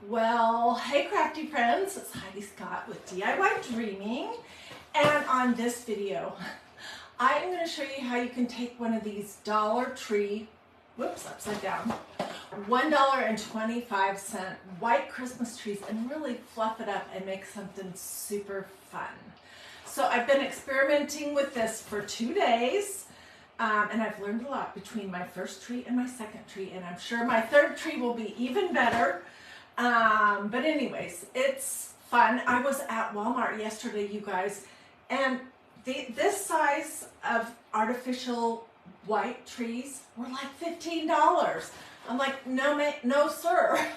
Well, hey crafty friends, it's Heidi Scott with DIY Dreaming, and on this video I am going to show you how you can take one of these Dollar Tree, upside down, $1.25 white Christmas trees and really fluff it up and make something super fun. So I've been experimenting with this for 2 days. And I've learned a lot between my first tree and my second tree, and I'm sure my third tree will be even better. But anyways, it's fun. I was at Walmart yesterday, you guys, and this size of artificial white trees were like $15. I'm like, no sir.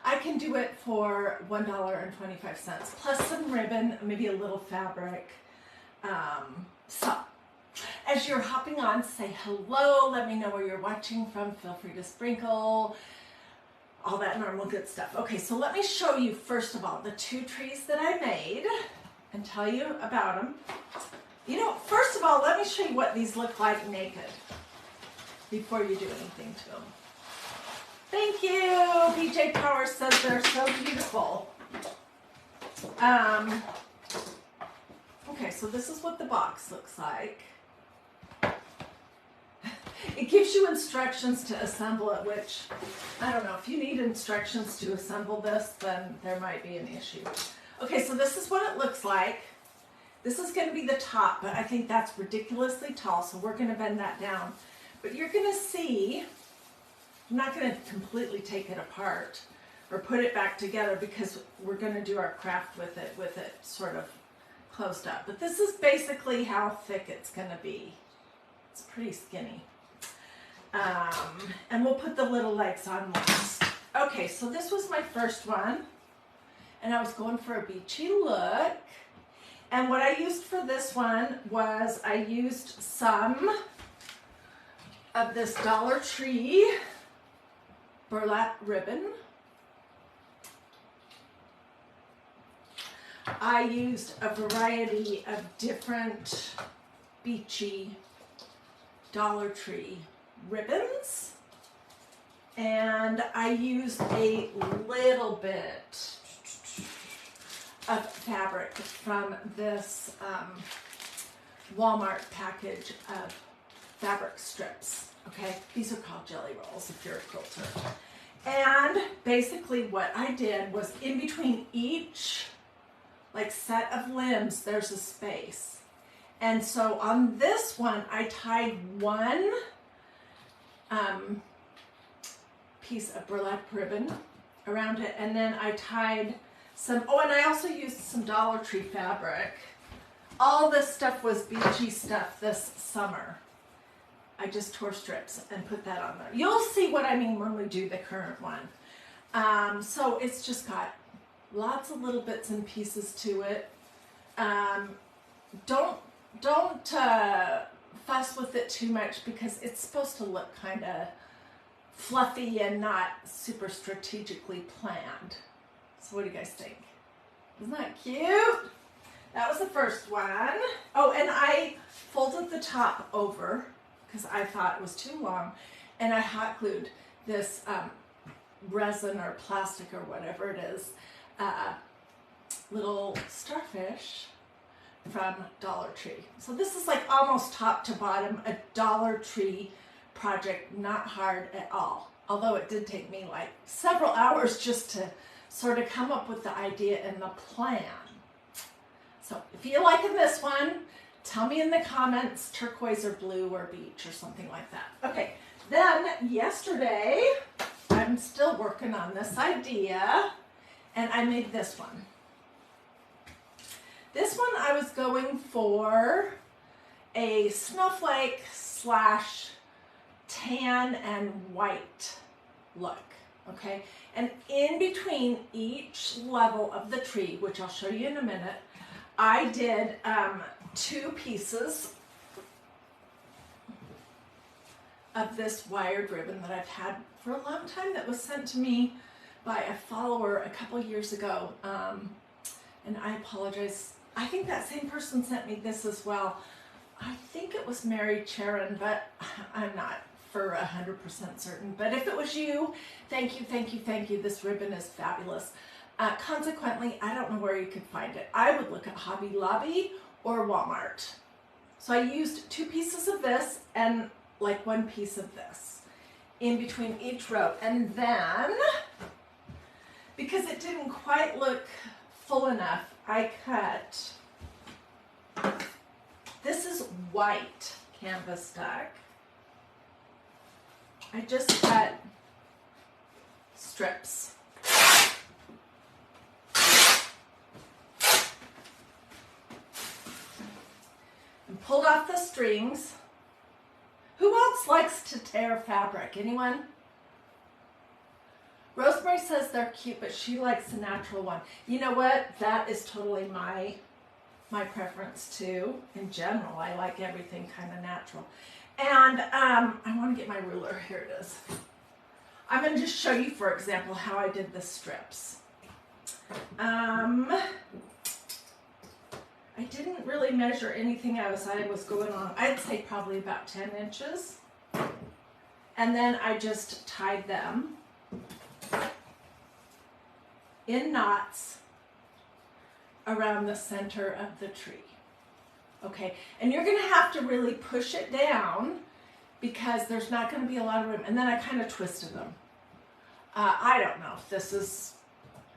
I can do it for $1.25 plus some ribbon, maybe a little fabric. So as you're hopping on, say hello, let me know where you're watching from, feel free to sprinkle, all that normal good stuff. Okay, so let me show you first of all the 2 trees that I made and tell you about them. You know, first of all, let me show you what these look like naked before you do anything to them. Thank you! PJ Power says they're so beautiful. Okay, so this is what the box looks like. It gives you instructions to assemble it, which, I don't know, if you need instructions to assemble this, then there might be an issue. Okay, so this is what it looks like. This is going to be the top, but I think that's ridiculously tall, so we're going to bend that down. But you're going to see, I'm not going to completely take it apart or put it back together because we're going to do our craft with it sort of closed up. But this is basically how thick it's going to be. It's pretty skinny. And we'll put the little legs on last. Okay, so this was my first one, and I was going for a beachy look. And what I used for this one was I used some of this Dollar Tree burlap ribbon. I used a variety of different beachy Dollar Tree ribbons, and I used a little bit of fabric from this Walmart package of fabric strips. Okay, these are called jelly rolls if you're a quilter. And basically what I did was in between each set of limbs there's a space, and so on this one I tied one piece of burlap ribbon around it, and then I tied some, and I also used some Dollar Tree fabric. All this stuff was beachy stuff this summer. I just tore strips and put that on there. You'll see what I mean when we do the current one. So it's just got lots of little bits and pieces to it. Don't fuss with it too much because it's supposed to look kind of fluffy and not super strategically planned. So what do you guys think? Isn't that cute? That was the first one. Oh, and I folded the top over because I thought it was too long, and I hot glued this resin or plastic or whatever it is, little starfish from Dollar Tree. So this is like almost top to bottom a Dollar Tree project, not hard at all. Although it did take me like several hours just to sort of come up with the idea and the plan. So if you're liking this one, tell me in the comments turquoise or blue or beach or something like that. Okay, then yesterday, I'm still working on this idea, and I made this one. This one I was going for a snowflake / tan and white look, okay? And in between each level of the tree, which I'll show you in a minute, I did 2 pieces of this wired ribbon that I've had for a long time that was sent to me by a follower a couple years ago. And I apologize. I think that same person sent me this as well. I think it was Mary Charon, but I'm not for 100% certain. But if it was you, Thank you, thank you, thank you. This ribbon is fabulous. Consequently, I don't know where you could find it. I would look at Hobby Lobby or Walmart. So I used 2 pieces of this and like 1 piece of this in between each row. And then, because it didn't quite look full enough, I cut, this is white canvas duck. I just cut strips. And pulled off the strings. Who else likes to tear fabric? Anyone? Rosemary says they're cute, but she likes the natural one. You know what? That is totally my preference too. In general, I like everything kind of natural. And I want to get my ruler. Here it is. I'm going to just show you, for example, how I did the strips. I didn't really measure anything as I was going on. I'd say probably about 10 inches. And then I just tied them in knots around the center of the tree. Okay, and you're going to have to really push it down because there's not going to be a lot of room. And then I kind of twisted them. I don't know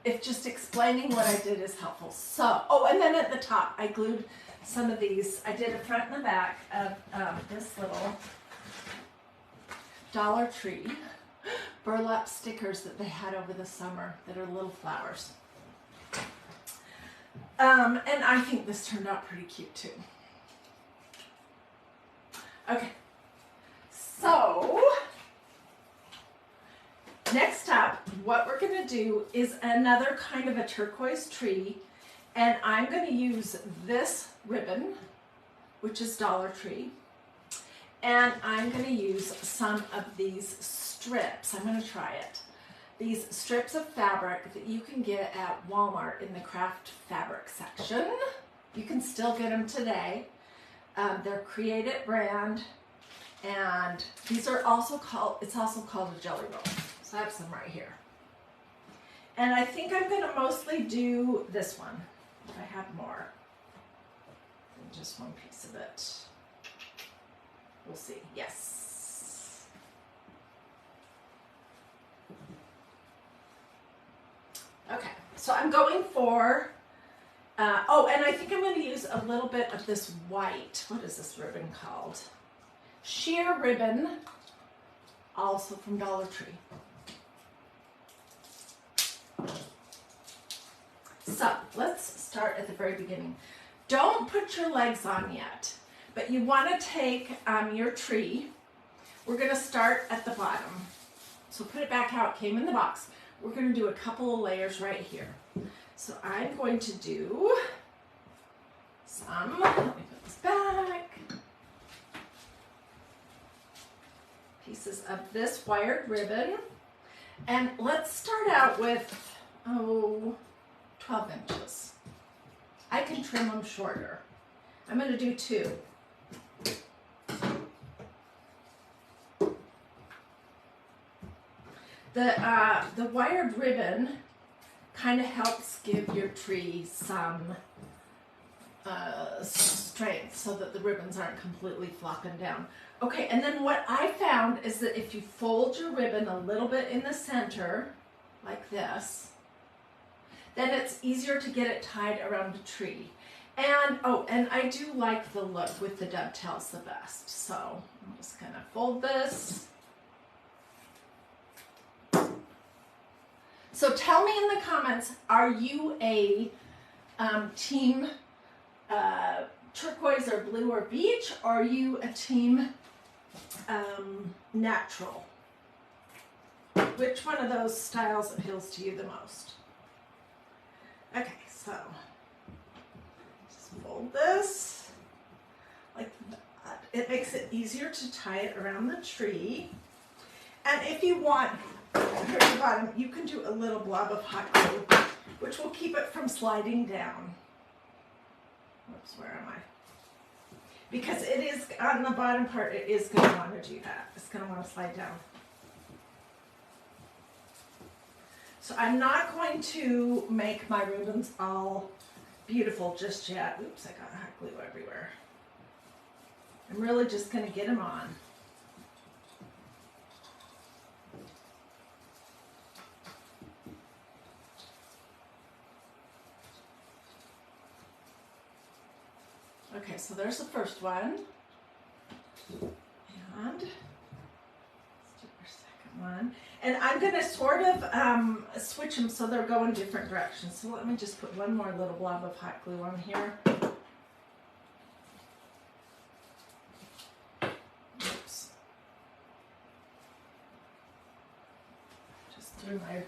if just explaining what I did is helpful. So, oh, and then at the top, I glued some of these. I did a front and a back of this little Dollar Tree burlap stickers that they had over the summer that are little flowers. And I think this turned out pretty cute too. Okay, so next up, what we're going to do is another kind of a turquoise tree, and I'm going to use this ribbon, which is Dollar Tree, and I'm going to use some of these strips. I'm going to try it. These strips of fabric that you can get at Walmart in the craft fabric section. You can still get them today. They're Create It brand, and these are also called, it's also called a jelly roll. So I have some right here. And I think I'm going to mostly do this one. If I have more than just 1 piece of it. We'll see. Yes. Okay, so I'm going for, oh, and I think I'm going to use a little bit of this white, what is this ribbon called? Sheer ribbon, also from Dollar Tree. So let's start at the very beginning. Don't put your legs on yet, but you want to take your tree. We're going to start at the bottom. So put it back how it came in the box. We're going to do a couple of layers right here. So I'm going to do some, let me put this back, pieces of this wired ribbon. And let's start out with, 12 inches. I can trim them shorter. I'm going to do 2. The wired ribbon kind of helps give your tree some strength so that the ribbons aren't completely flopping down. Okay, and then what I found is that if you fold your ribbon a little bit in the center, like this, then it's easier to get it tied around the tree. And, oh, and I do like the look with the dovetails the best. So I'm just gonna fold this. So tell me in the comments, are you a team turquoise or blue or beach, or are you a team natural? Which one of those styles appeals to you the most? Okay, so just fold this like that. It makes it easier to tie it around the tree. And if you want, here at the bottom, you can do a little blob of hot glue, which will keep it from sliding down. Oops, where am I? Because it is, on the bottom part, it is going to want to do that. It's going to want to slide down. So I'm not going to make my ribbons all beautiful just yet. Oops, I got hot glue everywhere. I'm really just going to get them on. Okay, so there's the first one. And let's do our second one. And I'm going to sort of switch them so they're going different directions. So let me just put one more little blob of hot glue on here. Oops. Just threw my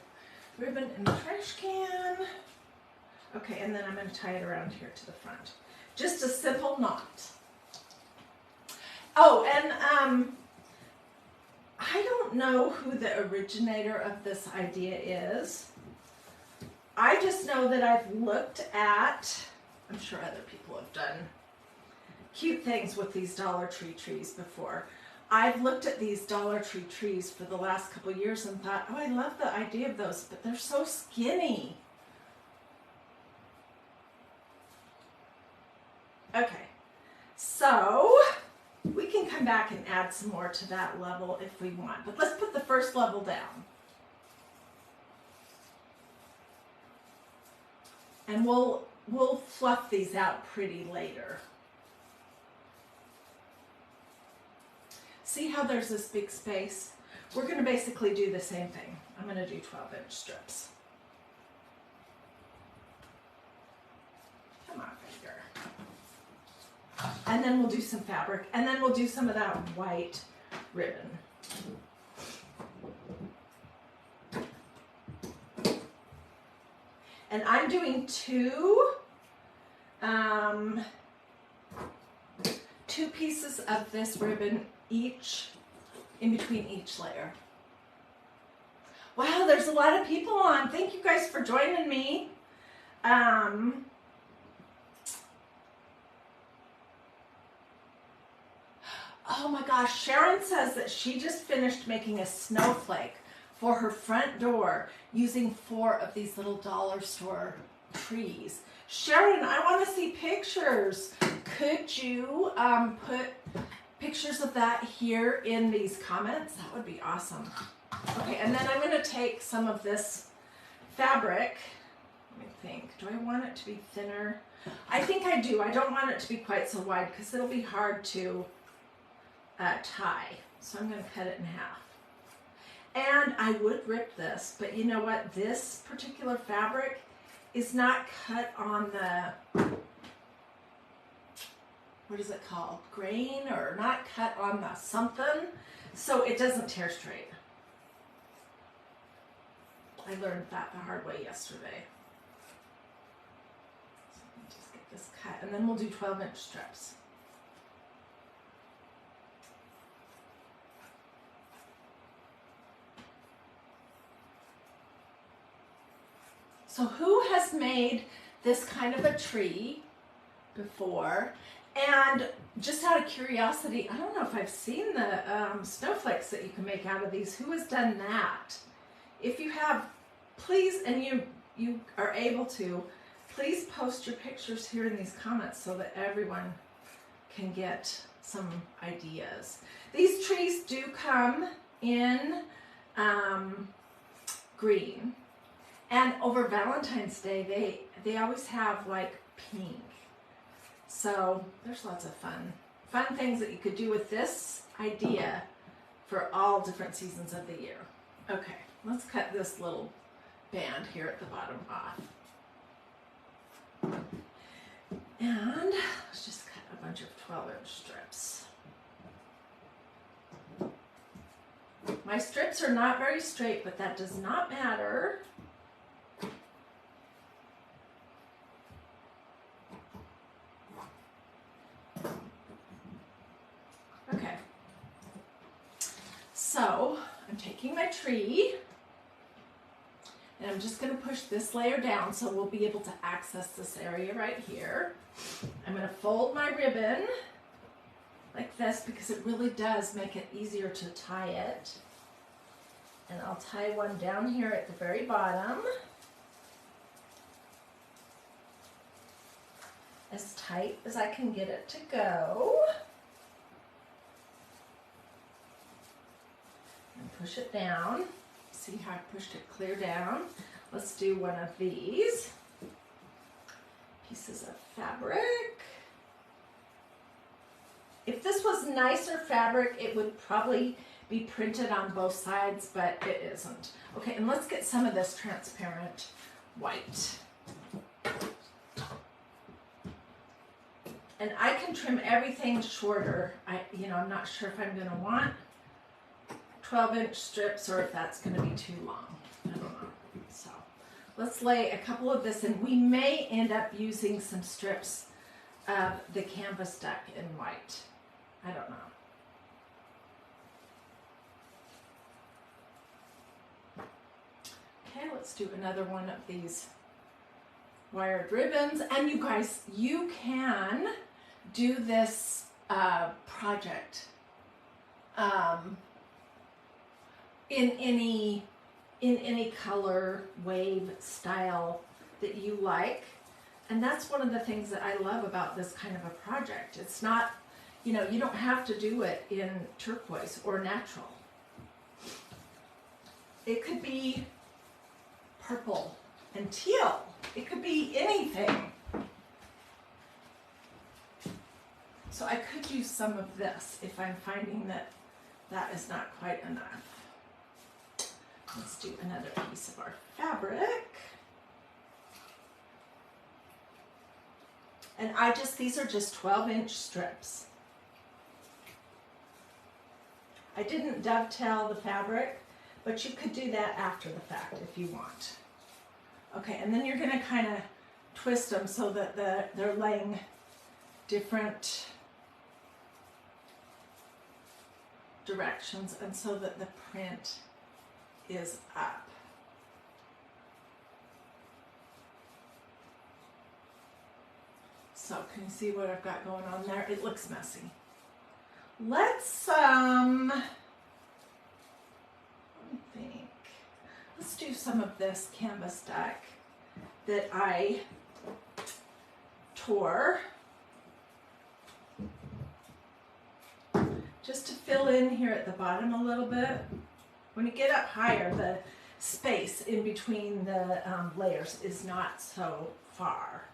ribbon in the trash can. Okay, and then I'm going to tie it around here to the front. Just a simple knot. Oh, and I don't know who the originator of this idea is. I just know that I've looked at, I'm sure other people have done cute things with these Dollar Tree trees before. I've looked at these Dollar Tree trees for the last couple of years and thought, oh, I love the idea of those, but they're so skinny. Okay, so we can come back and add some more to that level if we want, but let's put the first level down. And we'll fluff these out pretty later. See how there's this big space? We're going to basically do the same thing. I'm going to do 12-inch strips. Come on, finger. And then we'll do some fabric, and then we'll do some of that white ribbon. And I'm doing two pieces of this ribbon each, in between each layer. Wow, there's a lot of people on. Thank you guys for joining me. Oh my gosh, Sharon says that she just finished making a snowflake for her front door using 4 of these little dollar store trees. Sharon, I want to see pictures. Could you put pictures of that here in these comments? That would be awesome. Okay, and then I'm going to take some of this fabric. Let me think. Do I want it to be thinner? I think I do. I don't want it to be quite so wide because it'll be hard to tie. So I'm going to cut it in half. And I would rip this, but you know what? This particular fabric is not cut on the, what is it called? Grain, or not cut on the something, so it doesn't tear straight. I learned that the hard way yesterday. So let me just get this cut, and then we'll do 12-inch strips. So who has made this kind of a tree before? And just out of curiosity, I don't know if I've seen the snowflakes that you can make out of these. Who has done that? If you have, please, and you are able to, please post your pictures here in these comments so that everyone can get some ideas. These trees do come in green. And over Valentine's Day, they always have like pink. So there's lots of fun things that you could do with this idea for all different seasons of the year. Okay, let's cut this little band here at the bottom off. And let's just cut a bunch of 12-inch strips. My strips are not very straight, but that does not matter. Okay, so I'm taking my tree and I'm just going to push this layer down so we'll be able to access this area right here. I'm going to fold my ribbon like this because it really does make it easier to tie it. And I'll tie one down here at the very bottom. As tight as I can get it to go. And push it down. See how I pushed it clear down? Let's do one of these. Pieces of fabric. If this was nicer fabric, it would probably be printed on both sides, but it isn't. Okay, and let's get some of this transparent white. And I can trim everything shorter. I'm not sure if I'm gonna want 12-inch strips or if that's gonna be too long. I don't know. So let's lay a couple of this in. We may end up using some strips of the canvas duck in white. I don't know. Okay, let's do another one of these wired ribbons. And you guys, you can do this project in any color, wave, style that you like. And that's one of the things that I love about this kind of a project. It's not, you don't have to do it in turquoise or natural. It could be purple and teal. It could be anything. So I could use some of this if I'm finding that that is not quite enough. Let's do another piece of our fabric. And these are just 12-inch strips. I didn't dovetail the fabric, but you could do that after the fact if you want. Okay, and then you're gonna kind of twist them so that they're laying different directions and so that the print is up. So can you see what I've got going on there? It looks messy. Let's let me think. Let's do some of this canvas duck that I tore just to fill in here at the bottom a little bit. When you get up higher, the space in between the layers is not so far.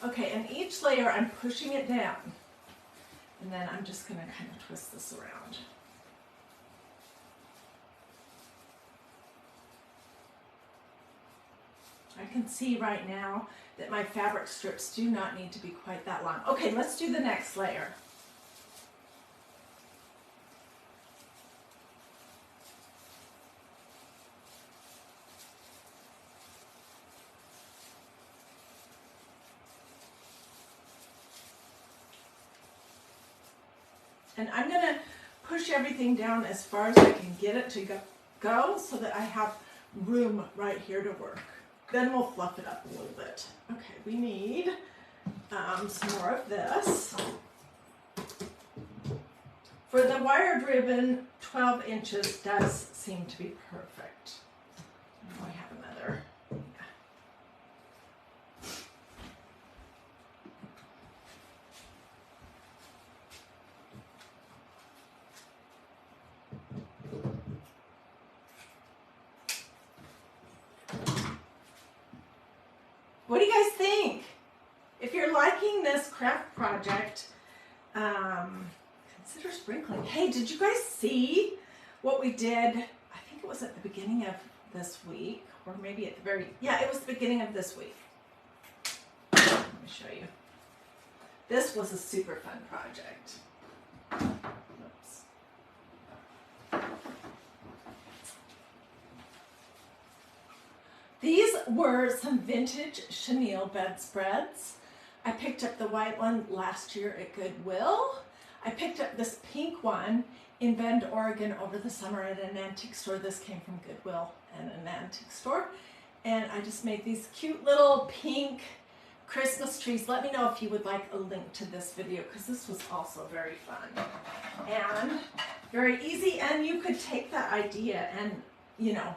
Okay, and each layer I'm pushing it down, and then I'm just going to kind of twist this around. I can see right now that my fabric strips do not need to be quite that long. Okay, let's do the next layer. And I'm going to push everything down as far as I can get it to go so that I have room right here to work. Then we'll fluff it up a little bit. Okay, we need some more of this. For the wired ribbon, 12 inches does seem to be perfect. Oh, I have another. What do you guys think? If you're liking this craft project, consider sprinkling. Hey, did you guys see what we did? I think it was at the beginning of this week, or maybe at the it was the beginning of this week. Let me show you. This was a super fun project. Oops. These were some vintage chenille bedspreads. I picked up the white one last year at Goodwill. I picked up this pink one in Bend, Oregon over the summer at an antique store. This came from Goodwill and an antique store. And I just made these cute little pink Christmas trees. Let me know if you would like a link to this video, because this was also very fun and very easy. And you could take that idea and, you know,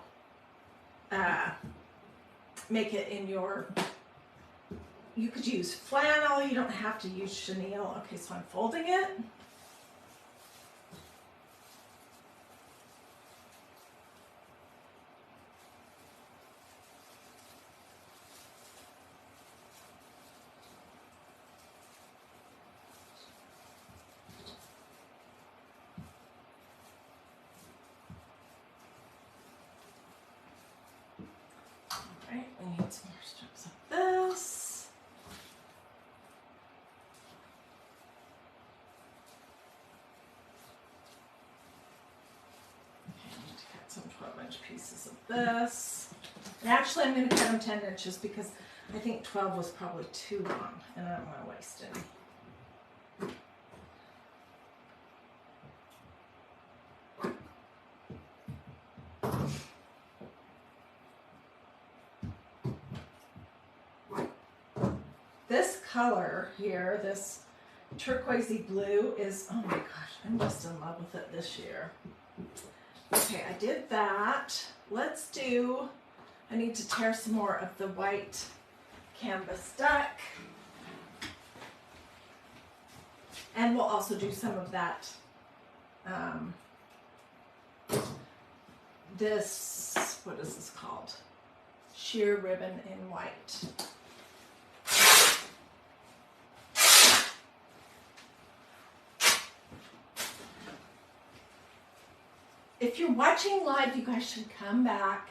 make it in your, you could use flannel, you don't have to use chenille. Okay, so I'm folding it. Alright, we need some more strips of this. Okay, I need to cut some 12-inch pieces of this. And actually I'm going to cut them 10 inches because I think 12 was probably too long and I don't want to waste any. This color here, this turquoisey blue is, oh my gosh, I'm just in love with it this year. Okay, I did that. Let's do, I need to tear some more of the white canvas duck. And we'll also do some of that, this, what is this called? Sheer ribbon in white. If you're watching live, you guys should come back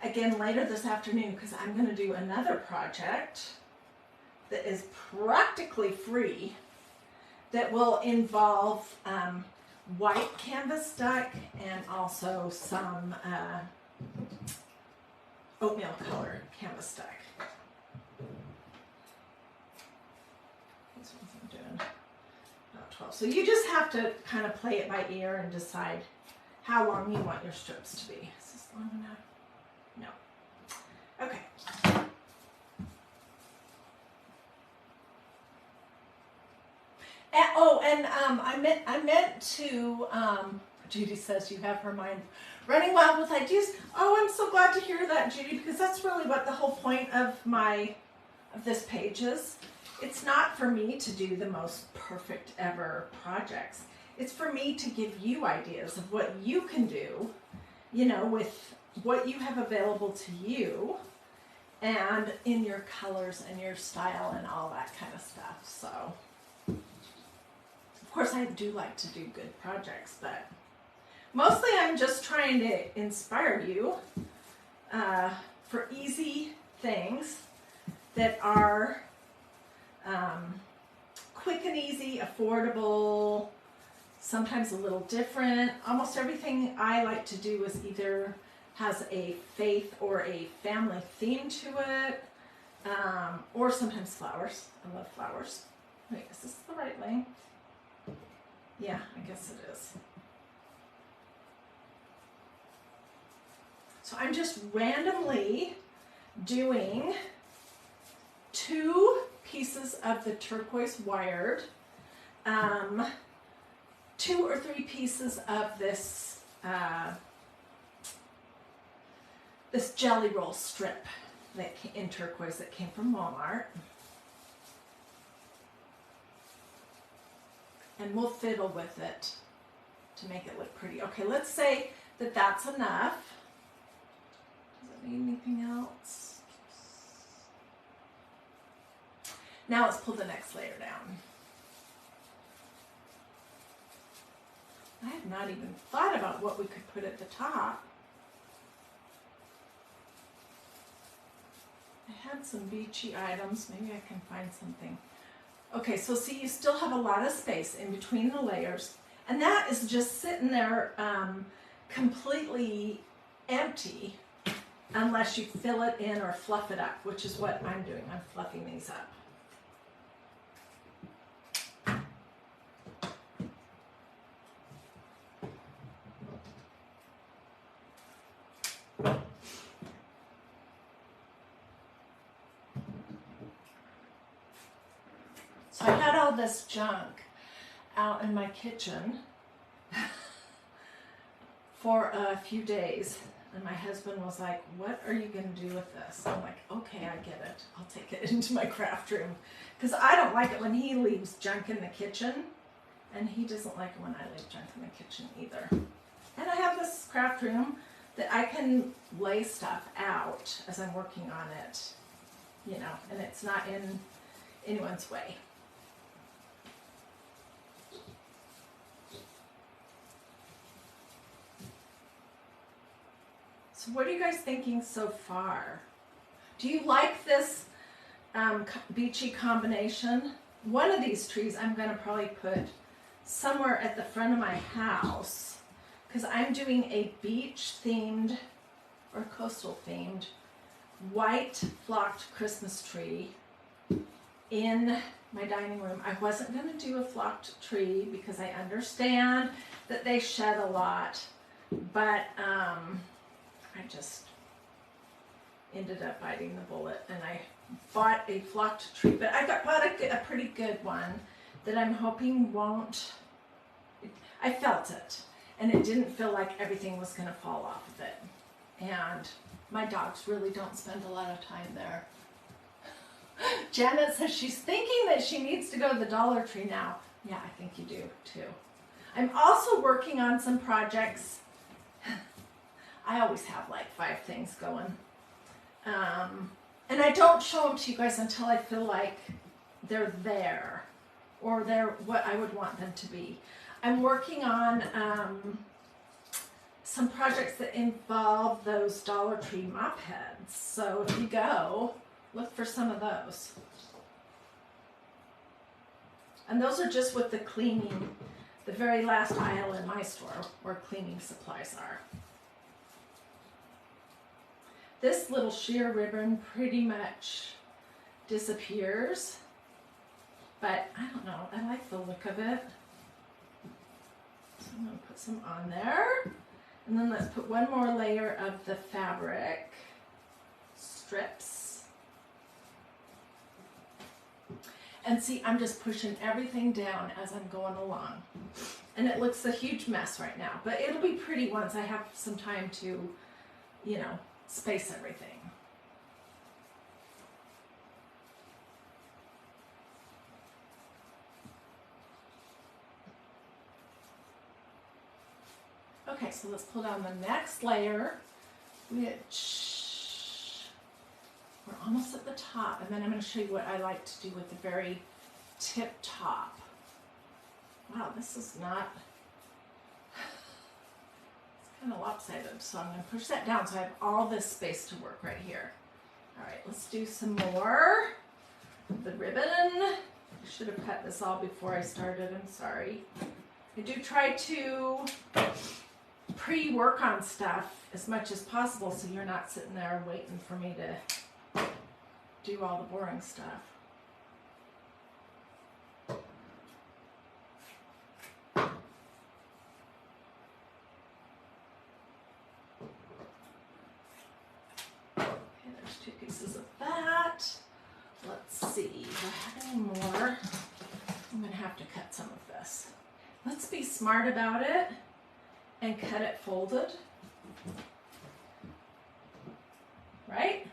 again later this afternoon, because I'm going to do another project that is practically free that will involve white canvas duck and also some oatmeal color canvas duck. This one's I'm doing about 12. So you just have to kind of play it by ear and decide how long you want your strips to be. Is this long enough? No. Okay. And I meant to, Judy says you have her mind running wild with ideas. Oh, I'm so glad to hear that, Judy, because that's really what the whole point of this page is. It's not for me to do the most perfect ever projects. It's for me to give you ideas of what you can do, you know, with what you have available to you and in your colors and your style and all that kind of stuff. So, of course, I do like to do good projects, but mostly I'm just trying to inspire you for easy things that are quick and easy, affordable, sometimes a little different. Almost everything I like to do is either has a faith or a family theme to it, or sometimes flowers. I love flowers. Wait, is this the right length? Yeah, I guess it is. So I'm just randomly doing 2 pieces of the turquoise wired, 2 or 3 pieces of this this jelly roll strip that in turquoise that came from Walmart. And we'll fiddle with it to make it look pretty. Okay, let's say that that's enough. Does it need anything else? Now let's pull the next layer down. I have not even thought about what we could put at the top. I had some beachy items. Maybe I can find something. Okay, so see, you still have a lot of space in between the layers, and that is just sitting there completely empty unless you fill it in or fluff it up, which is what I'm doing. I'm fluffing these up. So I had all this junk out in my kitchen for a few days. And my husband was like, what are you going to do with this? I'm like, okay, I get it. I'll take it into my craft room. Because I don't like it when he leaves junk in the kitchen. And he doesn't like it when I leave junk in the kitchen either. And I have this craft room that I can lay stuff out as I'm working on it. You know, and it's not in anyone's way. So what are you guys thinking so far? Do you like this beachy combination? One of these trees I'm going to probably put somewhere at the front of my house because I'm doing a beach themed or coastal themed white flocked Christmas tree in my dining room. I wasn't going to do a flocked tree because I understand that they shed a lot, but I just ended up biting the bullet and I bought a flocked tree, but I bought a pretty good one that I'm hoping won't, I felt it and it didn't feel like everything was going to fall off of it. And my dogs really don't spend a lot of time there. Janet says she's thinking that she needs to go to the Dollar Tree now. Yeah, I think you do too. I'm also working on some projects. I always have like 5 things going. And I don't show them to you guys until I feel like they're there or they're what I would want them to be. I'm working on some projects that involve those Dollar Tree mop heads. So if you go, look for some of those. And those are just with the cleaning, the very last aisle in my store where cleaning supplies are. This little sheer ribbon pretty much disappears, but I don't know, I like the look of it. So I'm going to put some on there. And then let's put one more layer of the fabric strips. And see, I'm just pushing everything down as I'm going along. And it looks a huge mess right now, but it'll be pretty once I have some time to, you know, space everything. Okay, so let's pull down the next layer, which we're almost at the top, and then I'm going to show you what I like to do with the very tip top. Wow, this is not, it's kind of lopsided, so I'm going to push that down so I have all this space to work right here. All right, let's do some more. The ribbon. I should have cut this all before I started, I'm sorry. I do try to pre-work on stuff as much as possible so you're not sitting there waiting for me to do all the boring stuff. Okay, there's 2 pieces of that. Let's see, do I have any more? I'm going to have to cut some of this. Let's be smart about it and cut it folded, right?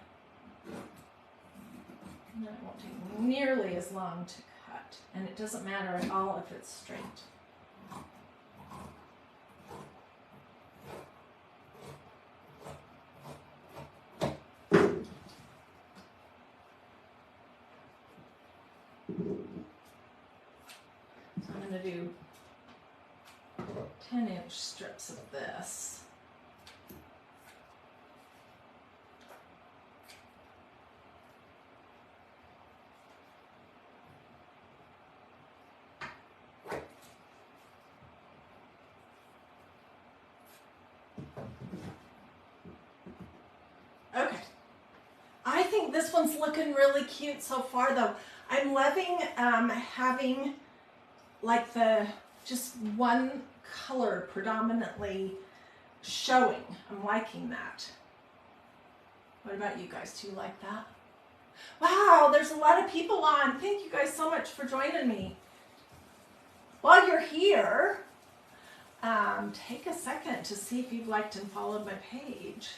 And then it won't take nearly as long to cut, and it doesn't matter at all if it's straight. So I'm going to do 10-inch strips of this. Okay. I think this one's looking really cute so far though. I'm loving having like the just one color predominantly showing. I'm liking that. What about you guys? Do you like that? Wow, Wow, there's a lot of people on. Thank you guys so much for joining me. While you're here, take a second to see if you've liked and followed my page.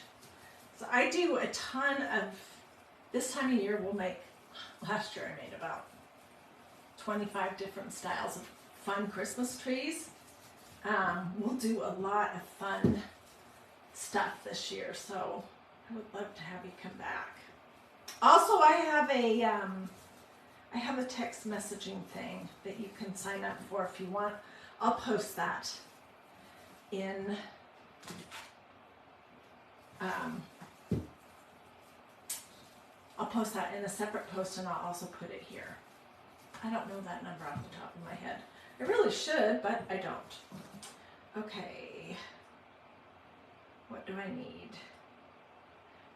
So I do a ton of, this time of year last year I made about 25 different styles of fun Christmas trees. We'll do a lot of fun stuff this year, so I would love to have you come back. Also, I have a text messaging thing that you can sign up for if you want. I'll post that in a separate post, and I'll also put it here. I don't know that number off the top of my head. I really should, but I don't. Okay. What do I need?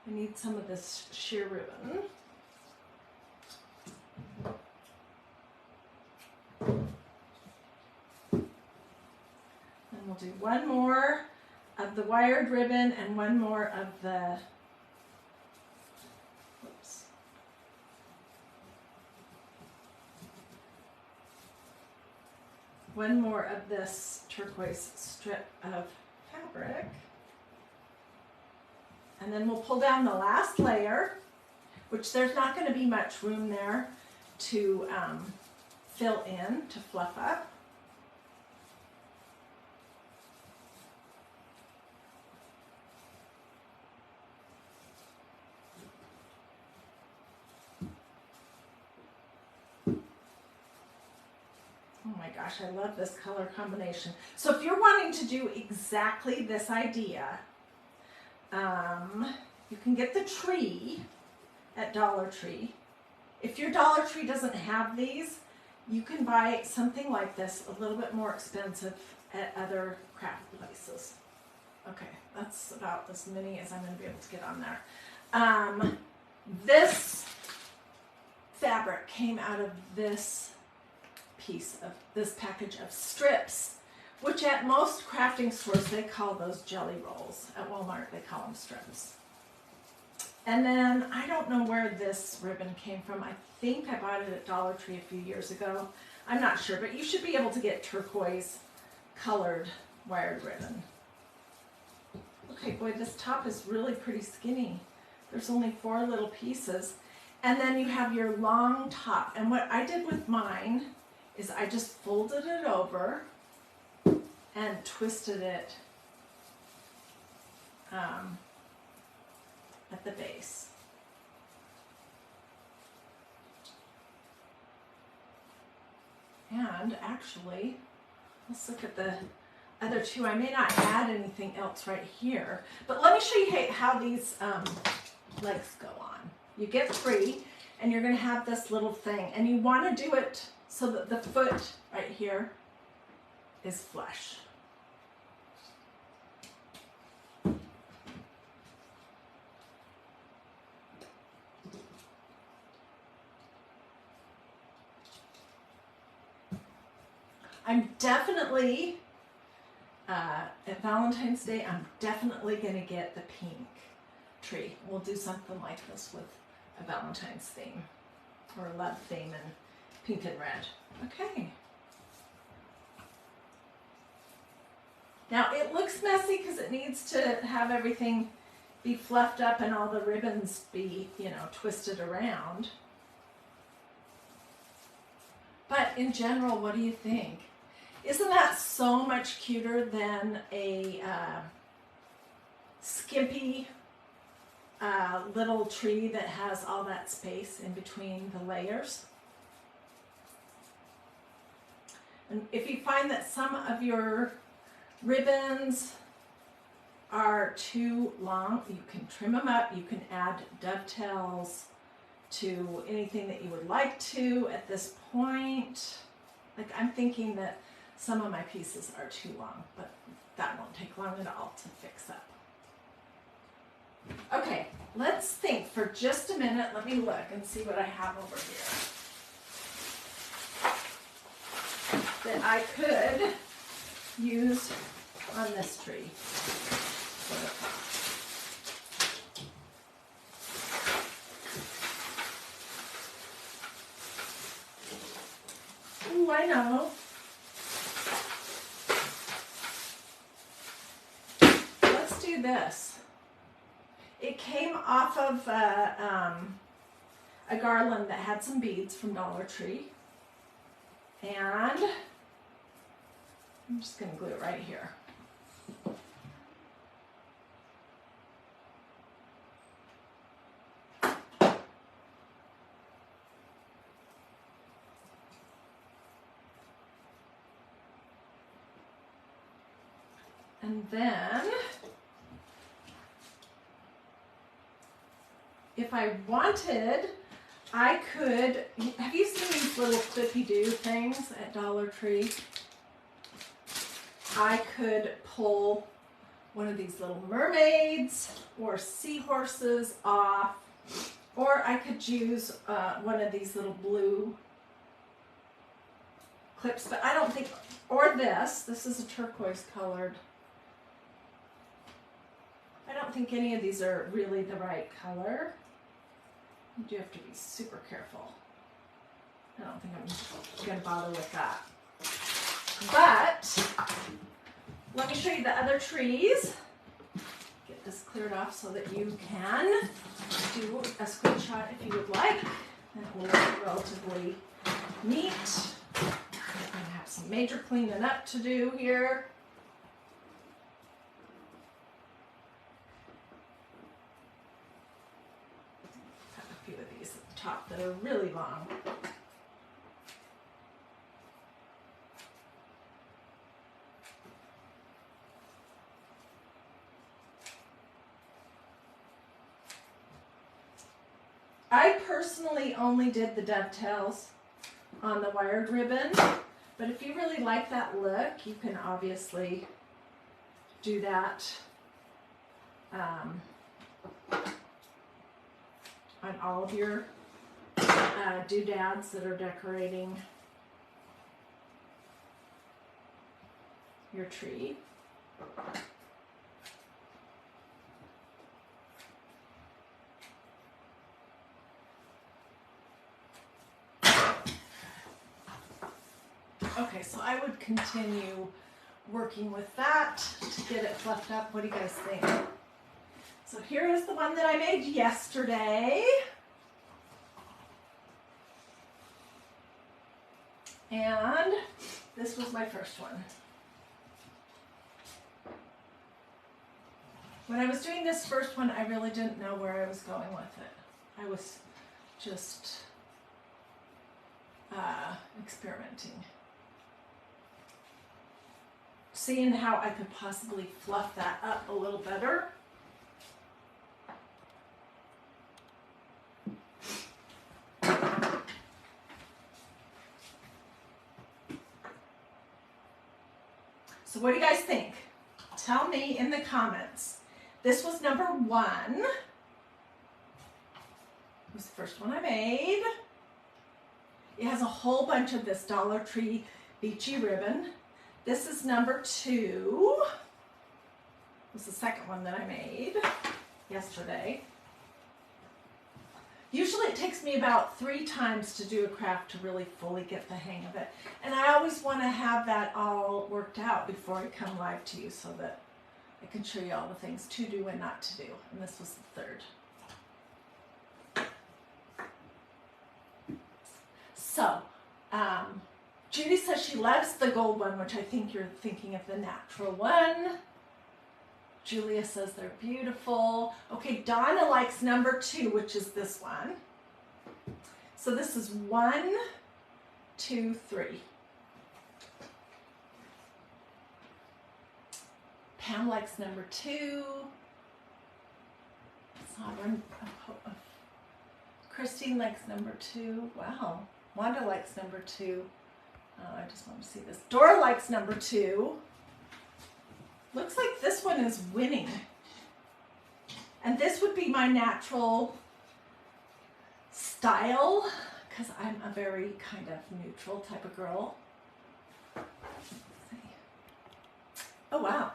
I need some of this sheer ribbon. And we'll do one more of the wired ribbon and one more of the, one more of this turquoise strip of fabric. And then we'll pull down the last layer, which there's not going to be much room there to fill in, to fluff up. Oh my gosh, I love this color combination. So if you're wanting to do exactly this idea, you can get the tree at Dollar Tree. If your Dollar Tree doesn't have these, you can buy something like this a little bit more expensive at other craft places. Okay, that's about as many as I'm going to be able to get on there. This fabric came out of this package of strips, which at most crafting stores, they call those jelly rolls. At Walmart, they call them strips. And then, I don't know where this ribbon came from. I think I bought it at Dollar Tree a few years ago. I'm not sure, but you should be able to get turquoise colored wired ribbon. Okay, boy, this top is really pretty skinny. There's only 4 little pieces. And then you have your long top. And what I did with mine is I just folded it over and twisted it at the base. And actually, let's look at the other two. I may not add anything else right here, but let me show you how these legs go on. You get 3, and you're going to have this little thing, and you want to do it so that the foot right here is flush. I'm definitely, at Valentine's Day, I'm definitely going to get the pink tree. We'll do something like this with a Valentine's theme, or a love theme in pink and red. Okay. Now it looks messy because it needs to have everything be fluffed up and all the ribbons be, twisted around. But in general, what do you think? Isn't that so much cuter than a skimpy little tree that has all that space in between the layers? And if you find that some of your ribbons are too long, you can trim them up. You can add dovetails to anything that you would like to at this point. Like, I'm thinking that some of my pieces are too long, but that won't take long at all to fix up. Okay, let's think for just a minute. Let me look and see what I have over here that I could use on this tree. I know. Let's do this. It came off of a garland that had some beads from Dollar Tree. And I'm just going to glue it right here. And then, if I wanted, I could, have you seen these little clippy-doo things at Dollar Tree? I could pull one of these little mermaids or seahorses off, or I could use one of these little blue clips, but I don't think, or this is a turquoise colored. I don't think any of these are really the right color. You do have to be super careful. I don't think I'm going to bother with that. But let me show you the other trees. Get this cleared off so that you can do a screenshot if you would like. That will look relatively neat. I'm going to have some major cleaning up to do here. Top that are really long. I personally only did the dovetails on the wired ribbon, but if you really like that look, you can obviously do that on all of your doodads that are decorating your tree. Okay, so I would continue working with that to get it fluffed up. What do you guys think? So here is the one that I made yesterday. And this was my first one. When I was doing this first one, I really didn't know where I was going with it. I was just experimenting. Seeing how I could possibly fluff that up a little better. So what do you guys think? Tell me in the comments. This was number 1. It was the first one I made. It has a whole bunch of this Dollar Tree beachy ribbon. This is number 2. It was the second one that I made yesterday. Usually it takes me about 3 times to do a craft to really fully get the hang of it. And I always want to have that all worked out before I come live to you so that I can show you all the things to do and not to do. And this was the 3rd. So, Judy says she loves the gold one, which I think you're thinking of the natural one. Julia says they're beautiful. Okay, Donna likes number 2, which is this one. So this is 1, 2, 3. Pam likes number 2. Christine likes number 2. Wow. Wanda likes number 2. Oh, I just want to see this. Dora likes number 2. Looks like this one is winning. And this would be my natural style because I'm a very kind of neutral type of girl. Let's see. Oh, wow.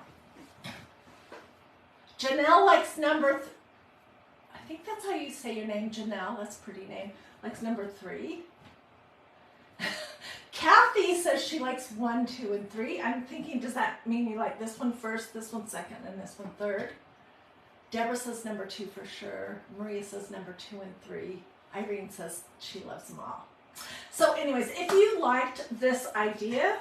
Janelle likes number, I think that's how you say your name, Janelle. That's a pretty name. Likes number 3. Kathy Kathy says she likes 1, 2, and 3. I'm thinking, does that mean you like this one first, this one second, and this one third? Deborah says number 2 for sure. Maria says number 2 and 3. Irene says she loves them all. So anyways, if you liked this idea,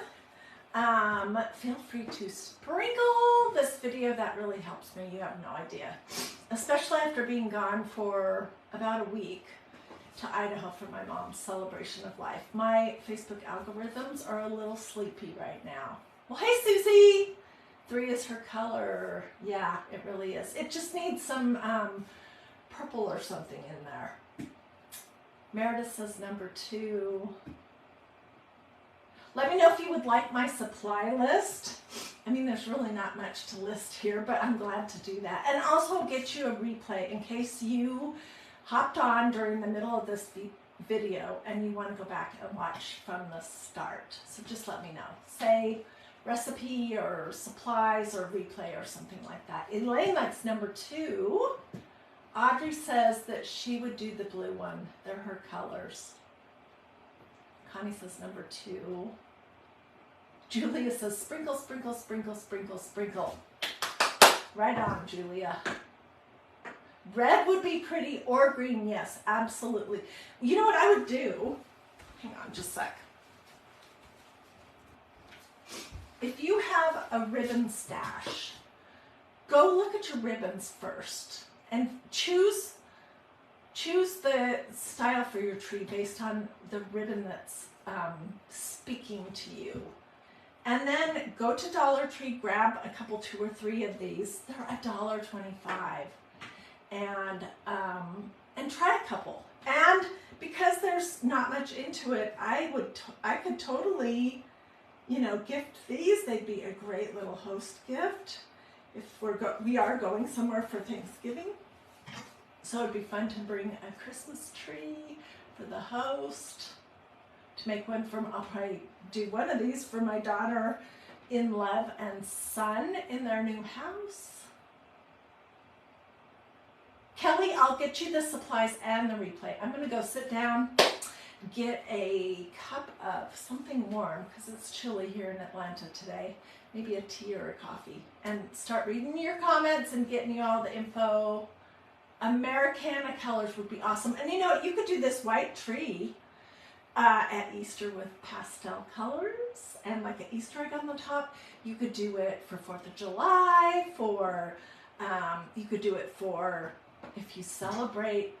feel free to sprinkle this video. That really helps me. You have no idea. Especially after being gone for about a week to Idaho for my mom's celebration of life. My Facebook algorithms are a little sleepy right now. Well, hey, Susie! 3 is her color. Yeah, it really is. It just needs some purple or something in there. Meredith says number 2. Let me know if you would like my supply list. I mean, there's really not much to list here, but I'm glad to do that. And also get you a replay in case you hopped on during the middle of this video and you want to go back and watch from the start. So just let me know. Say recipe or supplies or replay or something like that. Elaine likes number 2. Audrey says that she would do the blue one. They're her colors. Connie says number 2. Julia says sprinkle, sprinkle, sprinkle, sprinkle, sprinkle. Right on, Julia. Red would be pretty, or green, yes, absolutely. You know what I would do? Hang on just a sec. If you have a ribbon stash, go look at your ribbons first and choose the style for your tree based on the ribbon that's speaking to you. And then go to Dollar Tree, grab a couple, 2 or 3 of these. They're $1.25. And try a couple. And because there's not much into it, I could totally, you know, gift these. They'd be a great little host gift if we are going somewhere for Thanksgiving. So it'd be fun to bring a Christmas tree for the host. To make one I'll probably do one of these for my daughter-in-law and son in their new house. Kelly, I'll get you the supplies and the replay. I'm going to go sit down, get a cup of something warm because it's chilly here in Atlanta today. Maybe a tea or a coffee. And start reading your comments and getting you all the info. Americana colors would be awesome. And you know what? You could do this white tree at Easter with pastel colors and like an Easter egg on the top. You could do it for 4th of July, you could do it for if you celebrate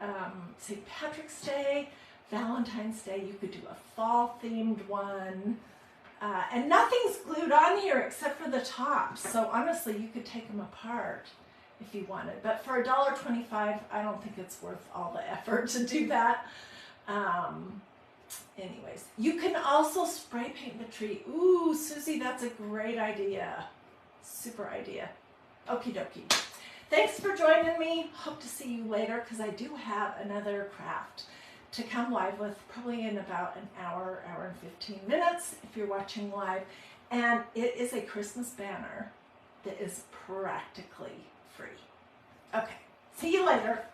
St. Patrick's Day, Valentine's Day. You could do a fall themed one. And nothing's glued on here except for the tops. So honestly, you could take them apart if you wanted. But for $1.25, I don't think it's worth all the effort to do that. Anyways, you can also spray paint the tree. Ooh, Susie, that's a great idea. Super idea. Okie dokie. Thanks for joining me. Hope to see you later because I do have another craft to come live with probably in about an hour, hour and 15 minutes if you're watching live. And it is a Christmas banner that is practically free. Okay, see you later.